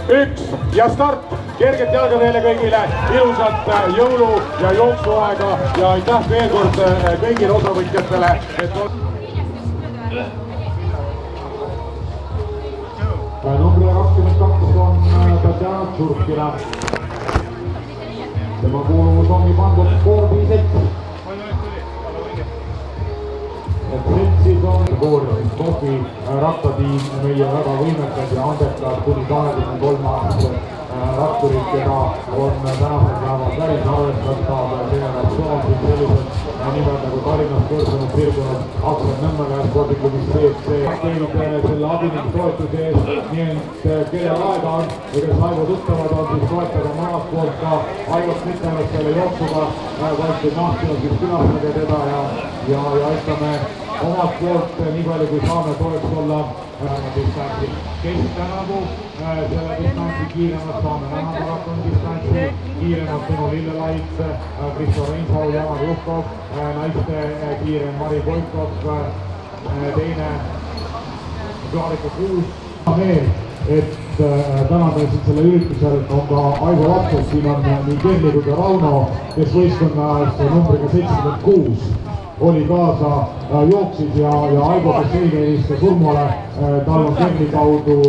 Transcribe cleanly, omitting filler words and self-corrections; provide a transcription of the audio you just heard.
1 ja start. Kerget jalga teile kõigile, ilusat jõulu- ja jooksuaega ja aitäh veel kord kõigile osavõtjatele. Number 22 on Tatjana Tšurkina. Tema kuuluvus ongi pandud koordiselt. Seltsis on Kofi rattatiim, meie väga võimekad ja andekad kuni 23-aastased ratturid, keda on tänasel päeval päris arvestatav generatsioon siin sellised nimed nagu Tallinnast kõrsunud sirgunud Aksel Nõmmekäe spordiklubist CFC. Teid selle abi ning toetuse eest, nii et kellel aega on ja kes Aivo tuttavad on, siis toetada omalt poolt ka Aivot mitte ainult selle jooksuga, vaid Mahtina siis külastage teda ja aitame omalt poolt nii palju kui saame toeks olla distantsi. Kes tänavu selle distantsi kiiremat saame näha maratondistantsi kiiremat Tõnu Lillelait, Kristo Reinsalu, Janar Juhkov, naiste kiirem Mari Koikov, teine Klaarika Kuus. Et täna meil siin selle üritusel on ka Aivo Lapsed, siin on nii Kerli kui ka Rauno, kes võistkonna numbriga 76 oli kaasa jooksis ja Aivo, kes eelkäis surmale, tal on Kerli kaudu